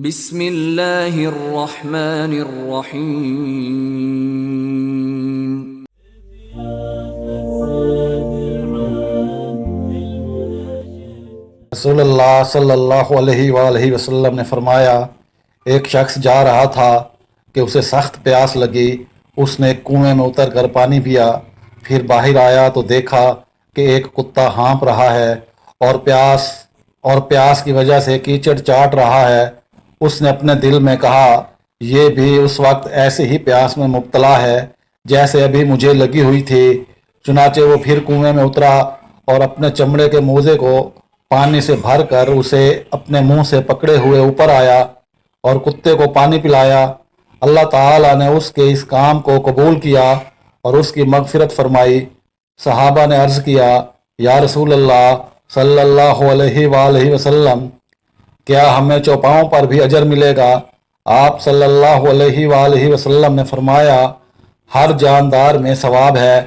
بسم اللہ الرحمن الرحیم۔ رسول اللہ صلی اللہ علیہ وآلہ وسلم نے فرمایا، ایک شخص جا رہا تھا کہ اسے سخت پیاس لگی۔ اس نے ایک کنویں میں اتر کر پانی پیا، پھر باہر آیا تو دیکھا کہ ایک کتا ہانپ رہا ہے اور پیاس کی وجہ سے کیچڑ چاٹ رہا ہے۔ اس نے اپنے دل میں کہا، یہ بھی اس وقت ایسے ہی پیاس میں مبتلا ہے جیسے ابھی مجھے لگی ہوئی تھی۔ چنانچہ وہ پھر کنویں میں اترا اور اپنے چمڑے کے موزے کو پانی سے بھر کر اسے اپنے منہ سے پکڑے ہوئے اوپر آیا اور کتے کو پانی پلایا۔ اللہ تعالیٰ نے اس کے اس کام کو قبول کیا اور اس کی مغفرت فرمائی۔ صحابہ نے عرض کیا، یا رسول اللہ صلی اللہ علیہ وآلہ وسلم، کیا ہمیں چوپاؤں پر بھی اجر ملے گا؟ آپ صلی اللہ علیہ وآلہ وسلم نے فرمایا، ہر جاندار میں ثواب ہے۔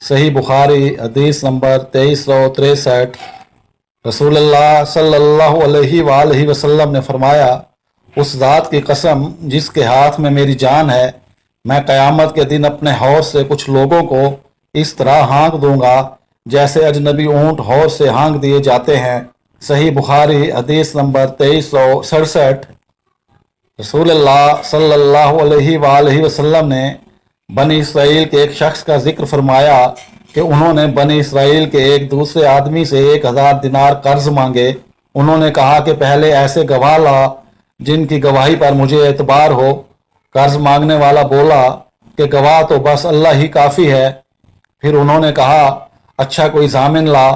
صحیح بخاری حدیث نمبر 2363۔ رسول اللہ صلی اللہ علیہ وآلہ وسلم نے فرمایا، اس ذات کی قسم جس کے ہاتھ میں میری جان ہے، میں قیامت کے دن اپنے حوض سے کچھ لوگوں کو اس طرح ہانک دوں گا جیسے اجنبی اونٹ حوض سے ہانک دیے جاتے ہیں۔ صحیح بخاری حدیث نمبر 2367۔ رسول اللہ صلی اللہ علیہ وآلہ وسلم نے بنی اسرائیل کے ایک شخص کا ذکر فرمایا کہ انہوں نے بنی اسرائیل کے ایک دوسرے آدمی سے 1000 دینار قرض مانگے۔ انہوں نے کہا کہ پہلے ایسے گواہ لا جن کی گواہی پر مجھے اعتبار ہو۔ قرض مانگنے والا بولا کہ گواہ تو بس اللہ ہی کافی ہے۔ پھر انہوں نے کہا، اچھا کوئی ضامن لا۔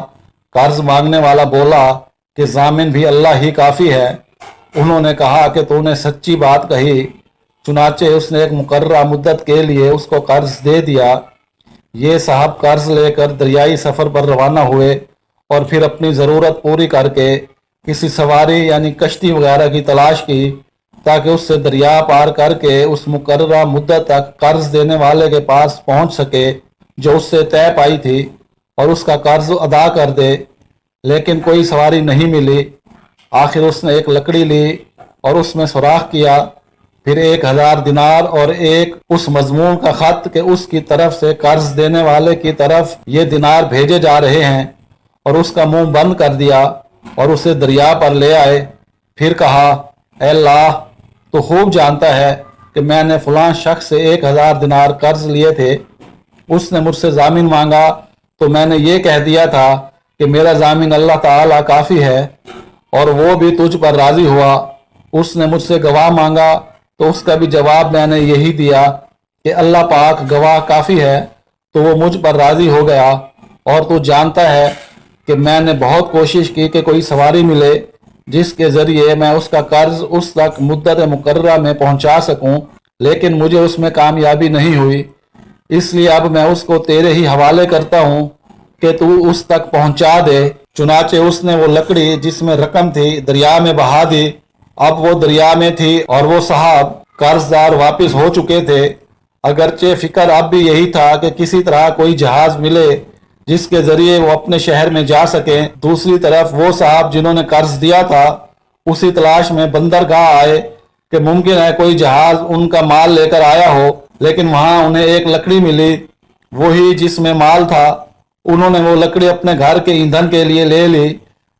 قرض مانگنے والا بولا کہ ضامن بھی اللہ ہی کافی ہے۔ انہوں نے کہا کہ تو نے سچی بات کہی۔ چنانچہ اس نے ایک مقررہ مدت کے لیے اس کو قرض دے دیا۔ یہ صاحب قرض لے کر دریائی سفر پر روانہ ہوئے اور پھر اپنی ضرورت پوری کر کے کسی سواری یعنی کشتی وغیرہ کی تلاش کی تاکہ اس سے دریا پار کر کے اس مقررہ مدت تک قرض دینے والے کے پاس پہنچ سکے جو اس سے طے پائی تھی اور اس کا قرض ادا کر دے، لیکن کوئی سواری نہیں ملی۔ آخر اس نے ایک لکڑی لی اور اس میں سوراخ کیا، پھر 1000 دینار اور ایک اس مضمون کا خط کہ اس کی طرف سے قرض دینے والے کی طرف یہ دینار بھیجے جا رہے ہیں، اور اس کا منہ بند کر دیا اور اسے دریا پر لے آئے۔ پھر کہا، اے اللہ، تو خوب جانتا ہے کہ میں نے فلاں شخص سے 1000 دینار قرض لیے تھے۔ اس نے مجھ سے ضامن مانگا تو میں نے یہ کہہ دیا تھا کہ میرا ضامن اللہ تعالیٰ کافی ہے، اور وہ بھی تجھ پر راضی ہوا۔ اس نے مجھ سے گواہ مانگا تو اس کا بھی جواب میں نے یہی دیا کہ اللہ پاک گواہ کافی ہے، تو وہ مجھ پر راضی ہو گیا۔ اور تو جانتا ہے کہ میں نے بہت کوشش کی کہ کوئی سواری ملے جس کے ذریعے میں اس کا قرض اس تک مدت مقررہ میں پہنچا سکوں، لیکن مجھے اس میں کامیابی نہیں ہوئی۔ اس لیے اب میں اس کو تیرے ہی حوالے کرتا ہوں کہ تو اس تک پہنچا دے۔ چنانچہ اس نے وہ لکڑی جس میں رقم تھی دریا میں بہا دی۔ اب وہ دریا میں تھی اور وہ صاحب قرض دار واپس ہو چکے تھے۔ اگرچہ فکر اب بھی یہی تھا کہ کسی طرح کوئی جہاز ملے جس کے ذریعے وہ اپنے شہر میں جا سکیں۔ دوسری طرف وہ صاحب جنہوں نے قرض دیا تھا اسی تلاش میں بندرگاہ آئے کہ ممکن ہے کوئی جہاز ان کا مال لے کر آیا ہو، لیکن وہاں انہیں ایک لکڑی ملی، وہی جس میں مال تھا۔ انہوں نے وہ لکڑی اپنے گھر کے ایندھن کے لیے لے لی،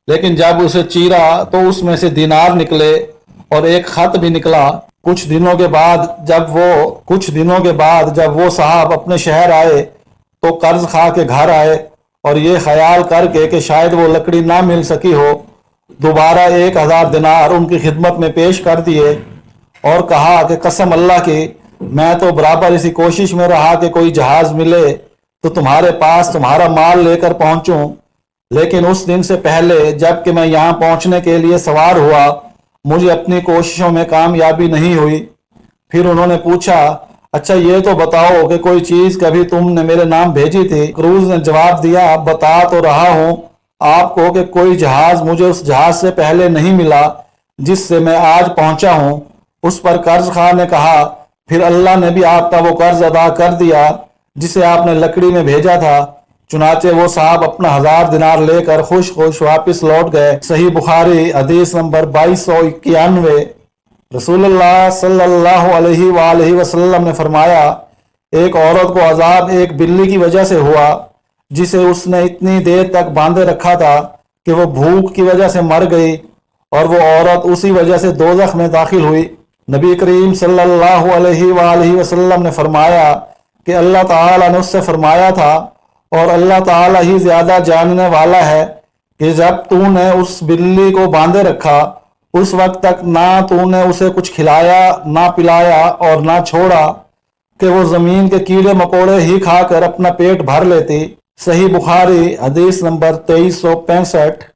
لیکن جب اسے چیرا تو اس میں سے دینار نکلے اور ایک خط بھی نکلا۔ کچھ دنوں کے بعد جب وہ صاحب اپنے شہر آئے تو قرض کھا کے گھر آئے اور یہ خیال کر کے کہ شاید وہ لکڑی نہ مل سکی ہو، دوبارہ 1000 دینار ان کی خدمت میں پیش کر دیے اور کہا کہ قسم اللہ کی، میں تو برابر اسی کوشش میں رہا کہ کوئی جہاز ملے تو تمہارے پاس تمہارا مال لے کر پہنچوں، لیکن اس دن سے پہلے جب کہ میں یہاں پہنچنے کے لیے سوار ہوا مجھے اپنی کوششوں میں کامیابی نہیں ہوئی۔ پھر انہوں نے پوچھا، اچھا یہ تو بتاؤ کہ کوئی چیز کبھی تم نے میرے نام بھیجی تھی؟ کروز نے جواب دیا، بتا تو رہا ہوں آپ کو کہ کوئی جہاز مجھے اس جہاز سے پہلے نہیں ملا جس سے میں آج پہنچا ہوں۔ اس پر قرض خواہ نے کہا، پھر اللہ نے بھی آپ کا وہ قرض ادا کر دیا جسے آپ نے لکڑی میں بھیجا تھا۔ چنانچہ وہ صاحب اپنا 1000 دینار لے کر خوش خوش واپس لوٹ گئے۔ صحیح بخاری حدیث نمبر 2291۔ رسول اللہ صلی اللہ علیہ وآلہ وسلم نے فرمایا ایک عورت کو عذاب ایک بلی کی وجہ سے ہوا جسے اس نے اتنی دیر تک باندھے رکھا تھا کہ وہ بھوک کی وجہ سے مر گئی اور وہ عورت اسی وجہ سے دوزخ میں داخل ہوئی۔ نبی کریم صلی اللہ علیہ وآلہ وسلم نے فرمایا کہ اللہ تعالیٰ نے اس سے فرمایا تھا اور اللہ تعالیٰ ہی زیادہ جاننے والا ہے کہ جب تو نے اس بلی کو باندھے رکھا اس وقت تک نہ تو نے اسے کچھ کھلایا نہ پلایا اور نہ چھوڑا کہ وہ زمین کے کیڑے مکوڑے ہی کھا کر اپنا پیٹ بھر لیتی۔ صحیح بخاری حدیث نمبر 2365۔